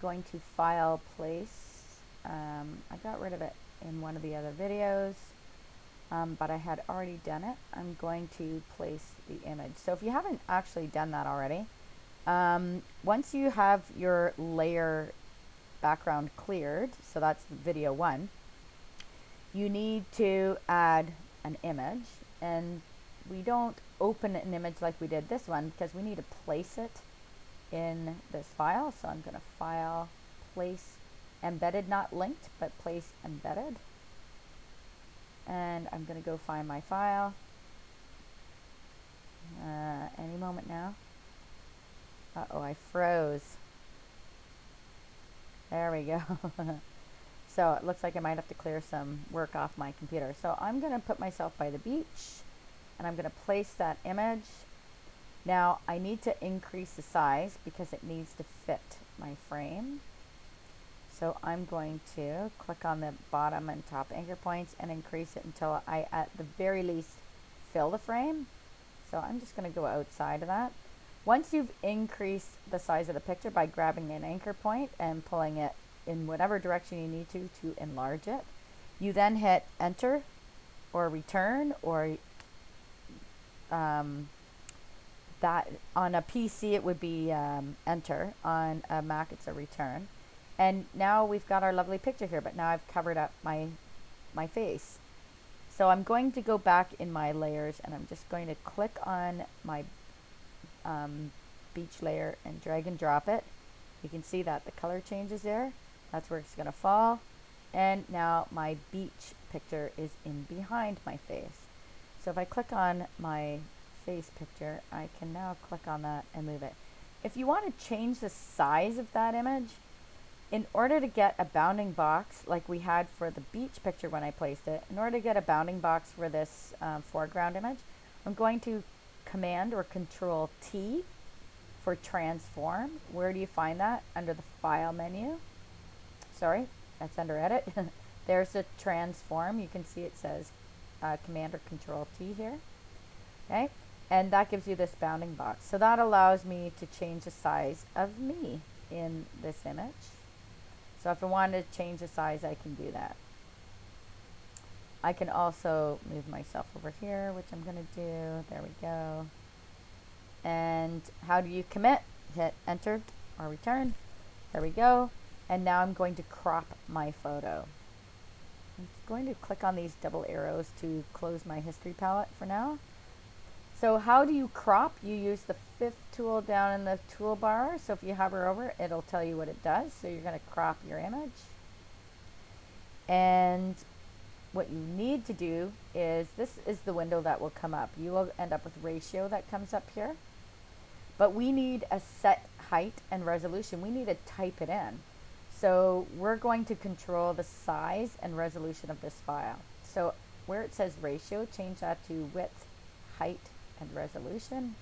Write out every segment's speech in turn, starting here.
going to file place. I got rid of it in one of the other videos, but I had already done it. I'm going to place the image. So if you haven't actually done that already, once you have your layer background cleared, so that's video 1, you need to add an image, and we don't open an image like we did this one because we need to place it in this file. So I'm going to file, place embedded, not linked, but place embedded. And I'm going to go find my file. Any moment now. Uh-oh, I froze. There we go. So it looks like I might have to clear some work off my computer. So I'm going to put myself by the beach, and I'm going to place that image. Now I need to increase the size because it needs to fit my frame. So I'm going to click on the bottom and top anchor points and increase it until I, at the very least, fill the frame. So I'm just going to go outside of that. Once you've increased the size of the picture by grabbing an anchor point and pulling it in whatever direction you need to enlarge it, you then hit enter or return, or that on a PC it would be enter, on a Mac it's a return. And now we've got our lovely picture here, but now I've covered up my face. So I'm going to go back in my layers, and I'm just going to click on my beach layer and drag and drop it. You can see that the color changes there. That's where it's going to fall. And now my beach picture is in behind my face. So if I click on my face picture, I can now click on that and move it. If you want to change the size of that image, in order to get a bounding box like we had for the beach picture when I placed it, in order to get a bounding box for this foreground image, I'm going to Command or Control T for transform. Where do you find that? Under the File menu. Sorry, that's under Edit. There's the transform. You can see it says Command or Control T here. Okay, and that gives you this bounding box. So that allows me to change the size of me in this image. So if I wanted to change the size, I can do that. I can also move myself over here, which I'm going to do. There we go. And how do you commit? Hit enter or return. There we go. And now I'm going to crop my photo. I'm going to click on these double arrows to close my history palette for now. So how do you crop? You use the 5th tool down in the toolbar. So if you hover over it, it'll tell you what it does. So you're going to crop your image. And what you need to do is, this is the window that will come up. You will end up with ratio that comes up here. But we need a set height and resolution. We need to type it in. So we're going to control the size and resolution of this file. So where it says ratio, change that to width, height, and resolution.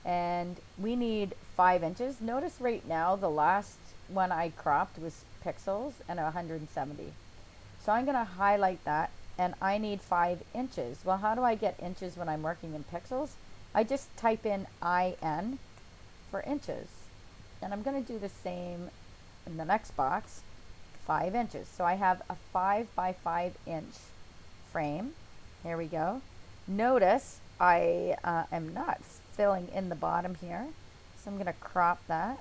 And we need 5 inches. Notice right now the last one I cropped was pixels and 170. So I'm going to highlight that, and I need 5 inches. Well, how do I get inches when I'm working in pixels? I just type in IN for inches. And I'm going to do the same in the next box, 5 inches. So I have a 5 by 5 inch frame. Here we go. Notice I am not filling in the bottom here. So I'm going to crop that.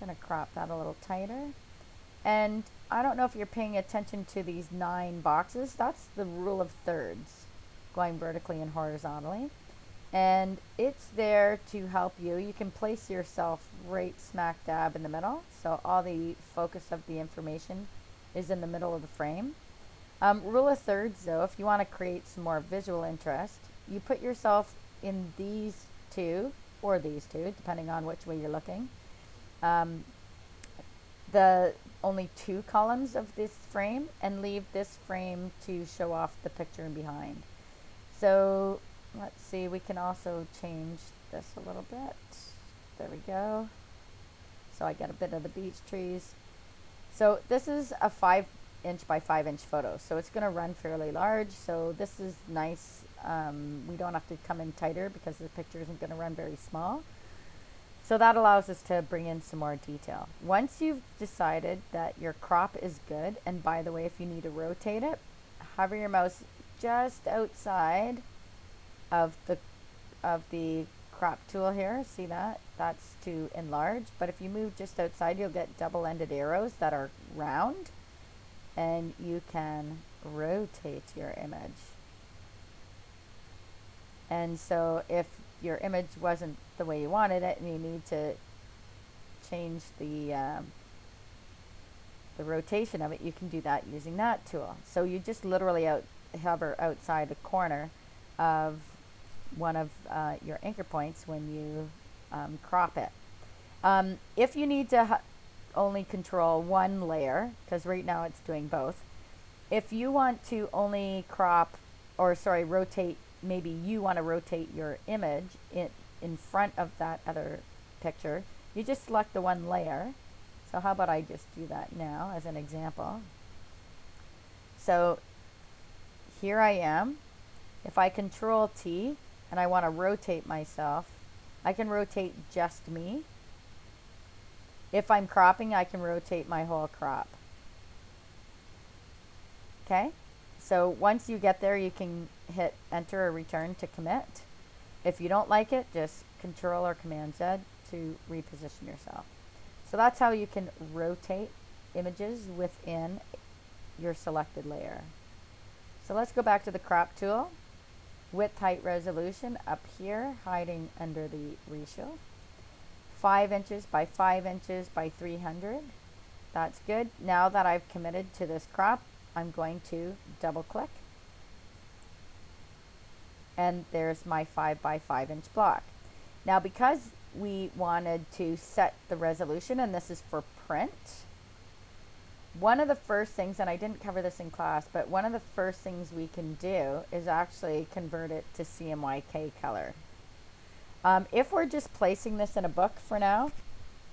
I'm going to crop that a little tighter. And I don't know if you're paying attention to these 9 boxes. That's the rule of thirds, going vertically and horizontally. And it's there to help you. You can place yourself right smack dab in the middle. So all the focus of the information is in the middle of the frame. Rule of thirds, though, if you want to create some more visual interest, you put yourself in these two, or these two, depending on which way you're looking. The only 2 columns of this frame, and leave this frame to show off the picture in behind. So let's see, we can also change this a little bit. There we go. So I get a bit of the beach trees. So this is a 5 inch by 5 inch photo, so it's going to run fairly large. So this is nice. We don't have to come in tighter because the picture isn't going to run very small. So that allows us to bring in some more detail. Once you've decided that your crop is good, and by the way, if you need to rotate it, hover your mouse just outside of the crop tool here. See that? That's to enlarge. But if you move just outside, you'll get double-ended arrows that are round, and you can rotate your image. And so if your image wasn't the way you wanted it and you need to change the rotation of it, you can do that using that tool. So you just literally hover outside the corner of one of your anchor points when you crop it. If you need to only control one layer, because right now it's doing both, if you want to only rotate, maybe you want to rotate your image in front of that other picture, you just select the one layer. So how about I just do that now as an example. So here I am. If I control T and I want to rotate myself, I can rotate just me. If I'm cropping, I can rotate my whole crop. Okay? So once you get there, you can hit enter or return to commit. If you don't like it, just Control or Command Z to reposition yourself. So that's how you can rotate images within your selected layer. So let's go back to the crop tool. Width, height, resolution up here, hiding under the ratio. 5 inches by 5 inches by 300. That's good. Now that I've committed to this crop, I'm going to double click. And there's my 5 by 5 inch block. Now because we wanted to set the resolution, and this is for print, one of the first things, and I didn't cover this in class, but one of the first things we can do is actually convert it to CMYK color. If we're just placing this in a book for now,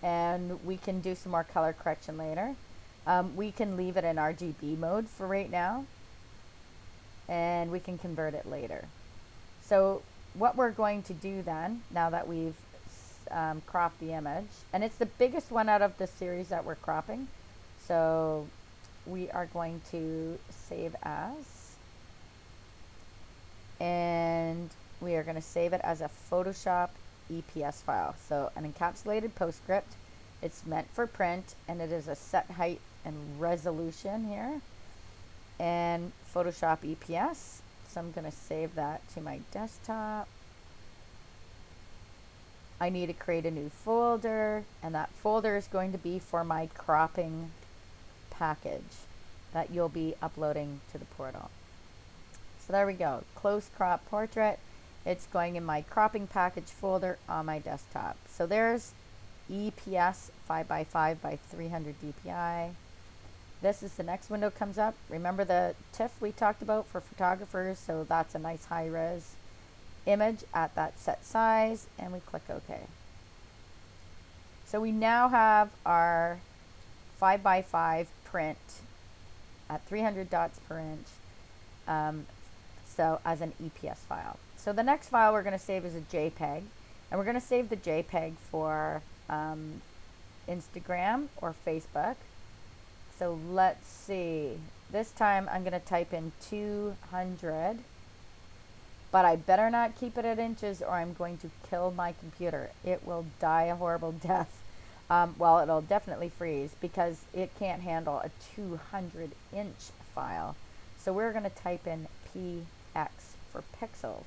and we can do some more color correction later, we can leave it in RGB mode for right now, and we can convert it later. So what we're going to do then, now that we've cropped the image, and it's the biggest one out of the series that we're cropping, so we are going to save as, and we are going to save it as a Photoshop EPS file. So an encapsulated postscript. It's meant for print, and it is a set height and resolution here, and Photoshop EPS. So I'm going to save that to my desktop. I need to create a new folder, and that folder is going to be for my cropping package that you'll be uploading to the portal. So there we go, close crop portrait. It's going in my cropping package folder on my desktop. So there's EPS 5 by 5 by 300 dpi. This is the next window comes up. Remember the TIFF we talked about for photographers, so that's a nice high res image at that set size, and we click OK. So we now have our 5 by 5 print at 300 dots per inch, so as an EPS file. So the next file we're going to save is a JPEG, and we're going to save the JPEG for Instagram or Facebook. So let's see, this time I'm going to type in 200, but I better not keep it at inches or I'm going to kill my computer. It will die a horrible death. Well, it'll definitely freeze because it can't handle a 200-inch file. So we're going to type in px for pixels.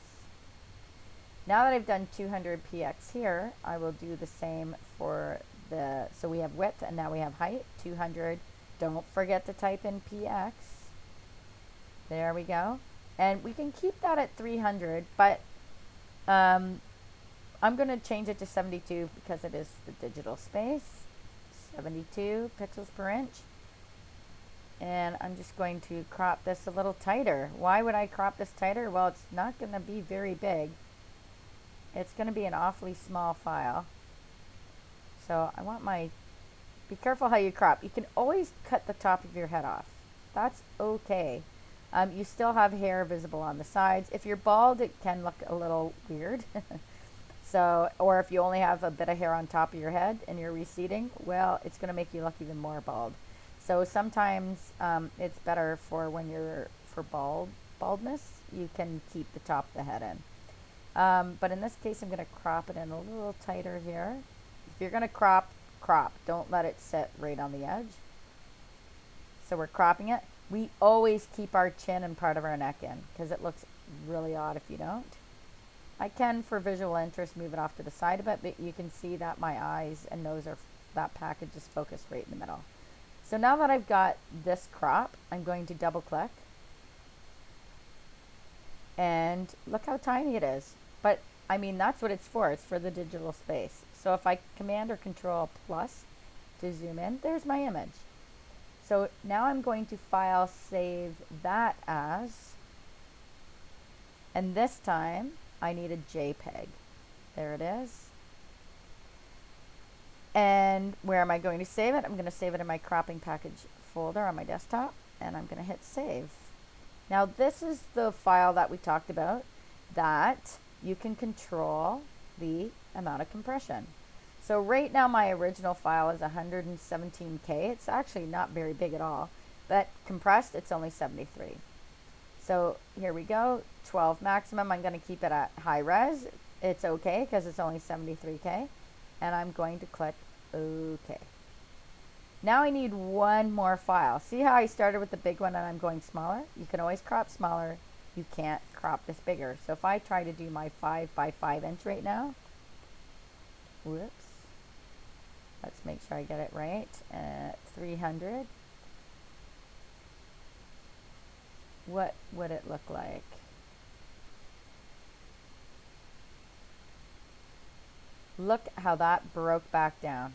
Now that I've done 200 px here, I will do the same for the, so we have width and now we have height, 200. Don't forget to type in px. There we go. And we can keep that at 300, but I'm going to change it to 72 because it is the digital space. 72 pixels per inch. And I'm just going to crop this a little tighter. Why would I crop this tighter? Well, it's not going to be very big. It's going to be an awfully small file. So I want my, be careful how you crop. You can always cut the top of your head off. That's okay. You still have hair visible on the sides. If you're bald, it can look a little weird. So, or if you only have a bit of hair on top of your head and you're receding, well, it's going to make you look even more bald. So sometimes it's better for when you're for baldness, you can keep the top of the head in. But in this case, I'm going to crop it in a little tighter here. If you're going to crop, crop. Don't let it sit right on the edge. So we're cropping it. We always keep our chin and part of our neck in because it looks really odd if you don't. I can, for visual interest, move it off to the side a bit, but you can see that my eyes and nose are, that package is focused right in the middle. So now that I've got this crop, I'm going to double click. And look how tiny it is. But I mean, that's what it's for. It's for the digital space. So if I Command or Control plus to zoom in, there's my image. So now I'm going to file save that as, and this time I need a JPEG. There it is. And where am I going to save it? I'm going to save it in my cropping package folder on my desktop, and I'm going to hit save. Now this is the file that we talked about that you can control the amount of compression. So right now my original file is 117K. It's actually not very big at all, but compressed it's only 73. So here we go, 12 maximum. I'm going to keep it at high res. It's okay because it's only 73K, and I'm going to click OK. Now I need one more file. See how I started with the big one and I'm going smaller? You can always crop smaller. You can't crop this bigger. So if I try to do my 5 by 5 inch right now, whoops, let's make sure I get it right, 300. What would it look like? Look how that broke back down.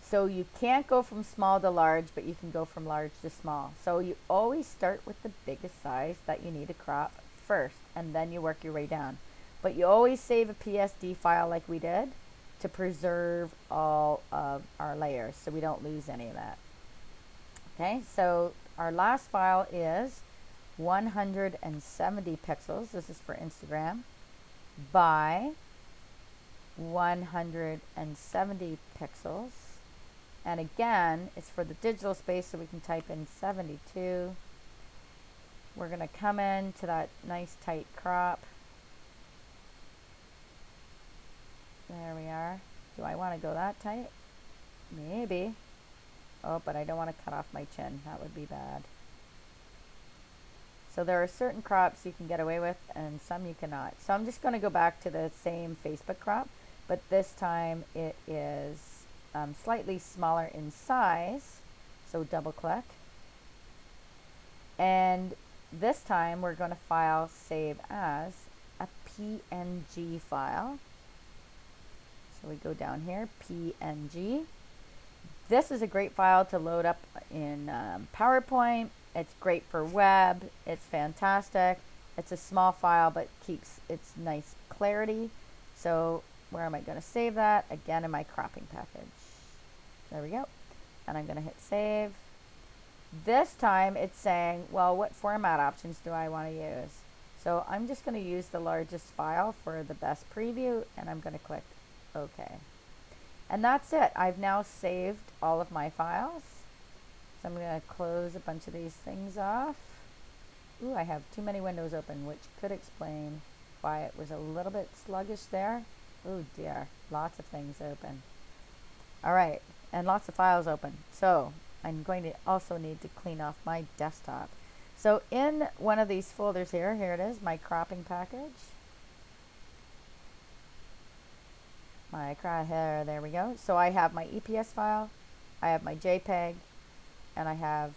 So you can't go from small to large, but you can go from large to small. So you always start with the biggest size that you need to crop first, and then you work your way down. But you always save a PSD file like we did to preserve all of our layers so we don't lose any of that. Okay, so our last file is 170 pixels. This is for Instagram by 170 pixels. And again, it's for the digital space, so we can type in 72. We're going to come into that nice tight crop. There we are. Do I want to go that tight? Maybe. Oh, but I don't want to cut off my chin. That would be bad. So there are certain crops you can get away with and some you cannot. So I'm just going to go back to the same Facebook crop, but this time it is slightly smaller in size, so double click, and this time we're going to file save as a PNG file. So we go down here, PNG. This is a great file to load up in PowerPoint. It's great for web. It's fantastic. It's a small file but keeps its nice clarity. So where am I going to save that? Again, in my cropping package. There we go. And I'm going to hit save. This time it's saying, well, what format options do I want to use? So I'm just going to use the largest file for the best preview, and I'm going to click OK. And that's it. I've now saved all of my files. So I'm going to close a bunch of these things off. Ooh, I have too many windows open, which could explain why it was a little bit sluggish there. Oh dear, lots of things open. All right, and lots of files open. So I'm going to also need to clean off my desktop. So in one of these folders here it is, my cropping package. There we go. So I have my EPS file, I have my JPEG, and I have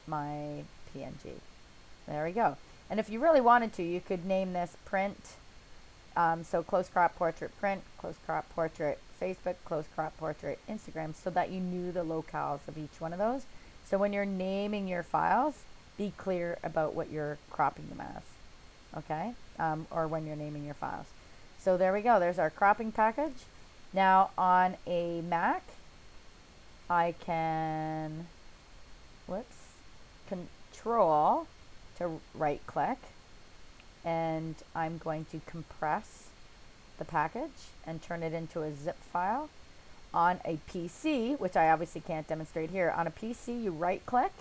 my PNG. There we go. And if you really wanted to, you could name this print. So close crop portrait print, close crop portrait Facebook, close crop portrait Instagram, so that you knew the locales of each one of those. So when you're naming your files, be clear about what you're cropping them as, okay? Or when you're naming your files. So there we go. There's our cropping package. Now on a Mac, I can, control to right click, and I'm going to compress the package and turn it into a zip file. On a PC, which I obviously can't demonstrate here, on a PC you right click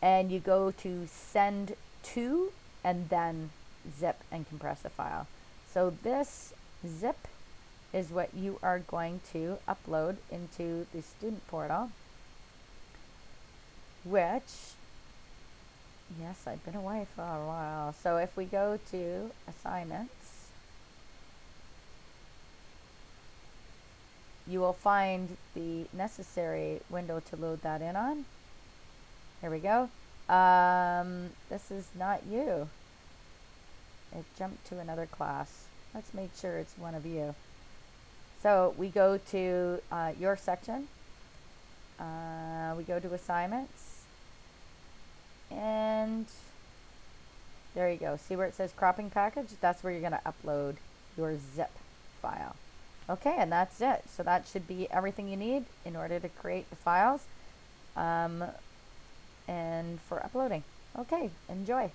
and you go to send to and then zip and compress a file. So this zip is what you are going to upload into the student portal, which, yes, I've been away for a while. So if we go to assignments, you will find the necessary window to load that in on. Here we go. This is not you. It jumped to another class. Let's make sure it's one of you. So we go to your section. We go to assignments. And there you go. See where it says cropping package? That's where you're going to upload your zip file. Okay, and that's it. So that should be everything you need in order to create the files and for uploading. Okay, enjoy.